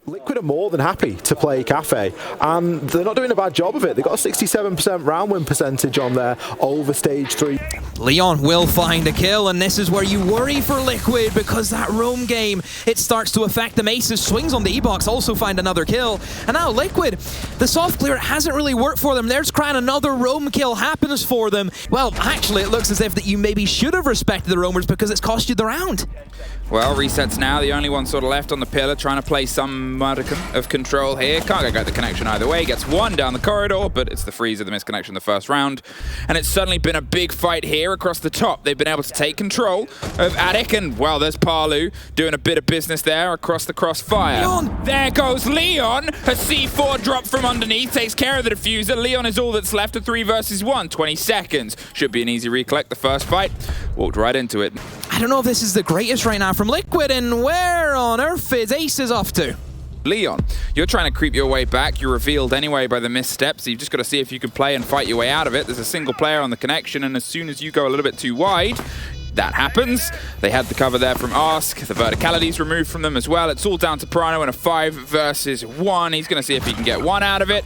Liquid are more than happy to play Cafe, and they're not doing a bad job of it. They've got a 67% round win percentage on there over stage 3. Leon will find a kill, and this is where you worry for Liquid, because that roam game, it starts to affect them. Aces swings on the E-box, also find another kill. And now Liquid, the soft clear hasn't really worked for them. There's crying another roam kill happens for them. Well, actually, it looks as if that you maybe should have respected the roamers because it's cost you the round. Well, resets now, the only one sort of left on the pillar, trying to play some modicum of control here. Can't get the connection either way, gets one down the corridor, but it's the freezer, the misconnection in the first round. And it's certainly been a big fight here across the top. They've been able to take control of Attic, and well, there's Parlu doing a bit of business there across the crossfire. Leon! There goes Leon, a C4 drop from underneath, takes care of the diffuser. Leon is all that's left, a 3 versus 1, 20 seconds. Should be an easy recollect, the first fight. Walked right into it. I don't know if this is the greatest right now from Liquid, and where on earth is Aces off to? Leon, you're trying to creep your way back. You're revealed anyway by the missteps. So you've just got to see if you can play and fight your way out of it. There's a single player on the connection, and as soon as you go a little bit too wide, that happens. They had the cover there from Ask. The verticality's removed from them as well. It's all down to Prano in a 5 versus 1. He's going to see if he can get one out of it.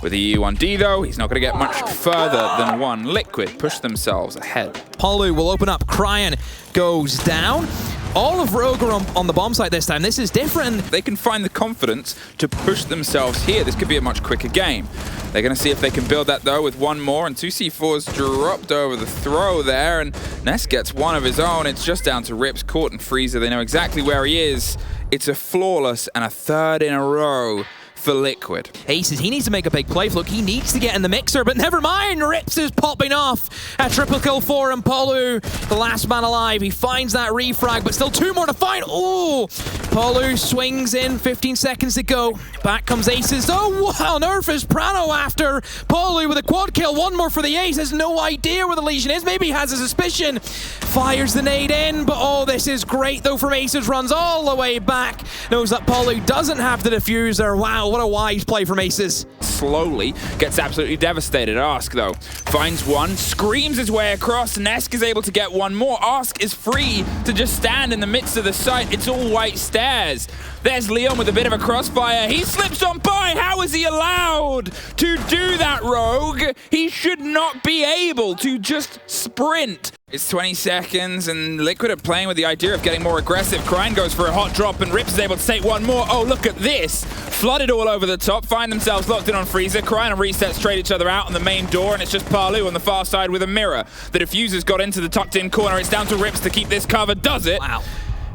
With the E1D though, he's not going to get much further than one. Liquid push themselves ahead. Palu will open up. Cryan goes down. All of Rogue are on the bomb site this time. This is different. They can find the confidence to push themselves here. This could be a much quicker game. They're going to see if they can build that though with one more, and 2 C4s dropped over the throw there, and Ness gets one of his own. It's just down to Rips, Court, and Freezer. They know exactly where he is. It's a flawless and a 3rd in a row for Liquid. Aces, he needs to make a big play. Look, he needs to get in the mixer, but never mind. Rips is popping off. A triple kill for him. Palu, the last man alive. He finds that refrag, but still 2 more to find. Oh, Palu swings in. 15 seconds to go. Back comes Aces. Oh, what on earth is Prano after? Palu with a quad kill. 1 more for the Ace. Has no idea where the Legion is. Maybe he has a suspicion. Fires the nade in, but oh, this is great though from Aces. Runs all the way back. Knows that Palu doesn't have the diffuser. Wow, what a wise play from Aces. Slowly gets absolutely devastated. Ask though finds one, screams his way across. Nesk is able to get one more. Ask is free to just stand in the midst of the site. It's all white stairs. There's Leon with a bit of a crossfire. He slips on by. How is he allowed to do that, Rogue? He should not be able to just sprint. It's 20 seconds, and Liquid are playing with the idea of getting more aggressive. Cryan goes for a hot drop, and Rips is able to take one more. Oh, look at this. Flooded all over the top, find themselves locked in on Freezer. Cryan and Resets trade each other out on the main door, and it's just Parlu on the far side with a mirror. The diffuser's got into the tucked-in corner. It's down to Rips to keep this cover. Does it? Wow.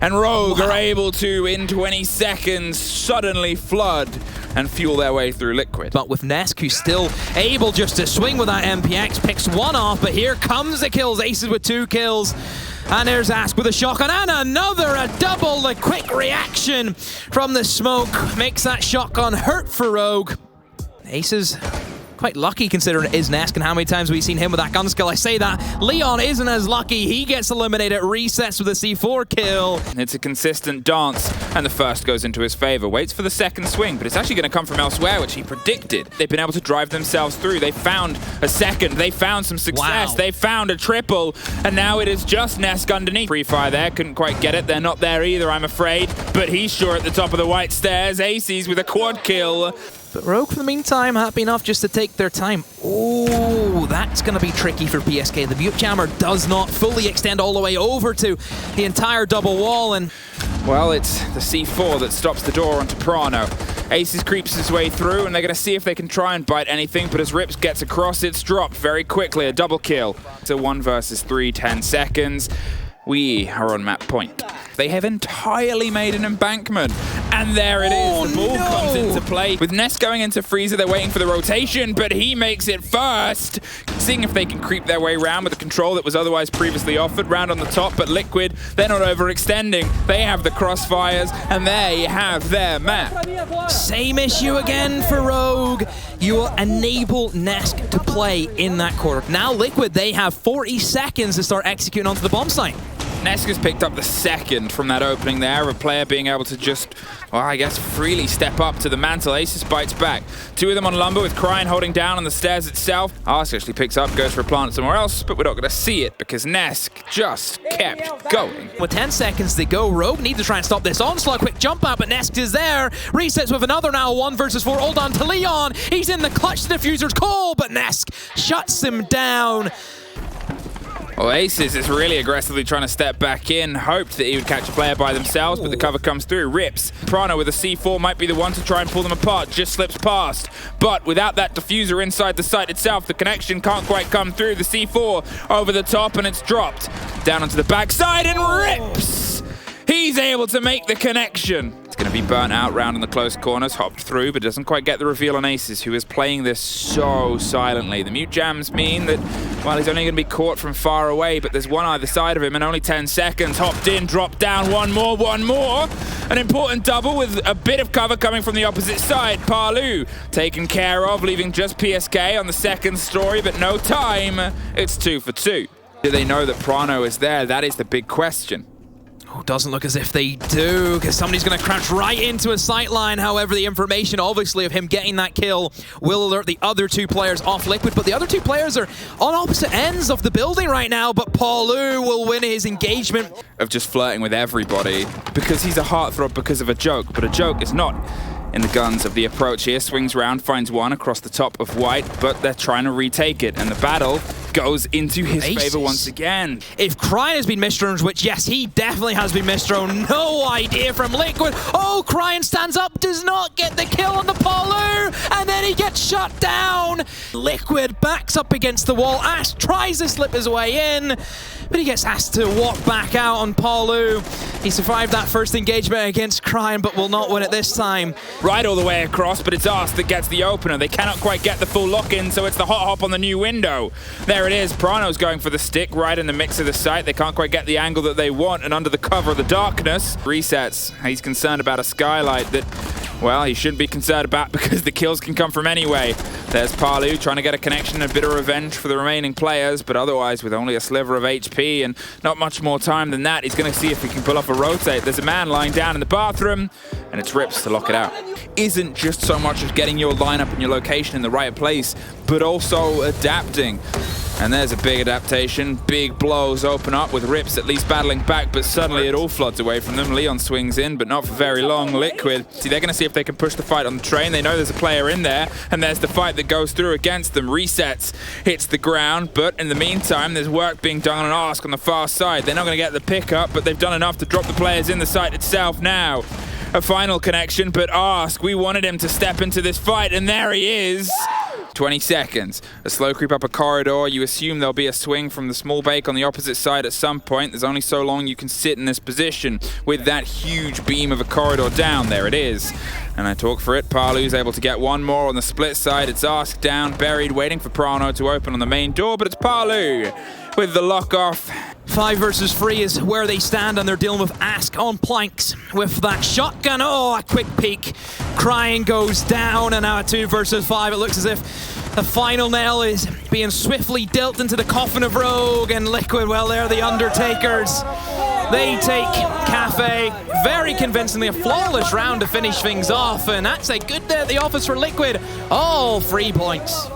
And Rogue are able to, in 20 seconds, suddenly flood and fuel their way through Liquid. But with Nesk, who's still able just to swing with that MPX, picks one off, but here comes the kills. Aces with 2 kills. And there's Ask with a shotgun, and another, a double. The quick reaction from the smoke makes that shotgun hurt for Rogue. Aces quite lucky considering it is Nesk and how many times we've seen him with that gun skill. I say that. Leon isn't as lucky. He gets eliminated. Resets with a C4 kill. It's a consistent dance, and the first goes into his favor. Waits for the second swing, but it's actually going to come from elsewhere, which he predicted. They've been able to drive themselves through. They found a second. They found some success. Wow. They found a triple, and now it is just Nesk underneath. Free fire there. Couldn't quite get it. They're not there either, I'm afraid, but he's sure at the top of the white stairs. Aces with a quad kill. But Rogue, for the meantime, happy enough just to take their time. Oh, that's going to be tricky for PSK. The Mute Jammer does not fully extend all the way over to the entire double wall. And well, it's the C4 that stops the door onto Prano. Aces creeps his way through, and they're going to see if they can try and bite anything, but as Rips gets across, it's dropped very quickly. A double kill. It's a 1 versus 3, 10 seconds. We are on map point. They have entirely made an embankment. And there it is. The ball comes into play. With Ness going into Freezer, they're waiting for the rotation, but he makes it first. Seeing if they can creep their way around with the control that was otherwise previously offered. Round on the top, but Liquid, they're not overextending. They have the crossfires, and they have their map. Same issue again for Rogue. You will enable Nesk to play in that corner. Now Liquid, they have 40 seconds to start executing onto the bomb site. Nesk has picked up the second from that opening there, a player being able to just, well, I guess freely step up to the mantle. Aces bites back. Two of them on Lumber with Cryin holding down on the stairs itself. Ask actually picks up, goes for a plant somewhere else, but we're not going to see it because Nesk just kept going. With 10 seconds to go, Rogue need to try and stop this onslaught. Quick jump out, but Nesk is there. Resets with another now, 1 versus 4. Hold on to Leon. He's in the clutch. The diffuser's call, but Nesk shuts him down. Well, Aces is really aggressively trying to step back in, hoped that he would catch a player by themselves, but the cover comes through. Rips. Prano with a C4 might be the one to try and pull them apart, just slips past. But without that diffuser inside the site itself, the connection can't quite come through. The C4 over the top and it's dropped. Down onto the backside and Rips! He's able to make the connection. It's going to be burnt out round in the close corners, hopped through, but doesn't quite get the reveal on Aces, who is playing this so silently. The mute jams mean that, well, he's only going to be caught from far away, but there's one either side of him in only 10 seconds. Hopped in, dropped down, one more. An important double with a bit of cover coming from the opposite side. Palu taken care of, leaving just PSK on the second story, but no time. It's 2 for 2. Do they know that Prano is there? That is the big question. Oh, doesn't look as if they do, because somebody's going to crouch right into a sightline. However, the information, obviously, of him getting that kill will alert the other two players off Liquid, but the other two players are on opposite ends of the building right now, but Paulu will win his engagement. Of just flirting with everybody, because he's a heartthrob because of a joke, but a joke is not in the guns of the approach here. Swings round, finds one across the top of White, but they're trying to retake it, and the battle goes into his favor once again. If Cryin has been misthrown, which yes, he definitely has been misthrown, no idea from Liquid. Oh, Cryin stands up, does not get the kill on the Palu, and then he gets shut down. Liquid backs up against the wall. Ash tries to slip his way in, but he gets asked to walk back out on Palu. He survived that first engagement against Cryin, but will not win it this time. Right all the way across, but it's Ask that gets the opener. They cannot quite get the full lock-in, so it's the hot hop on the new window. There it is. Prano's going for the stick right in the mix of the site. They can't quite get the angle that they want, and under the cover of the darkness, resets. He's concerned about a skylight that, well, he shouldn't be concerned about because the kills can come from anyway. There's Palu trying to get a connection, a bit of revenge for the remaining players, but otherwise with only a sliver of HP and not much more time than that, he's going to see if he can pull off a rotate. There's a man lying down in the bathroom, and it's Rips to lock it out. Isn't just so much as getting your lineup and your location in the right place, but also adapting. And there's a big adaptation. Big blows open up with Rips at least battling back, but suddenly it all floods away from them. Leon swings in, but not for very long. Liquid, see, they're going to see if they can push the fight on the train. They know there's a player in there, and there's the fight that goes through against them. Resets, hits the ground, but in the meantime, there's work being done on Ask on the far side. They're not going to get the pickup, but they've done enough to drop the players in the site itself now. A final connection, but Ask, we wanted him to step into this fight, and there he is. 20 seconds. A slow creep up a corridor. You assume there'll be a swing from the small bake on the opposite side at some point. There's only so long you can sit in this position with that huge beam of a corridor down. There it is. And I talk for it. Palu's able to get one more on the split side. It's Ask down, buried, waiting for Prano to open on the main door, but it's Palu with the lock off. 5 versus 3 is where they stand, and they're dealing with Ask on planks with that shotgun. Oh, a quick peek. Cryin goes down, and now at 2 versus 5, it looks as if the final nail is being swiftly dealt into the coffin of Rogue, and Liquid, well, they're the Undertakers. They take Cafe very convincingly, a flawless round to finish things off, and that's a good day at the office for Liquid. All 3 points.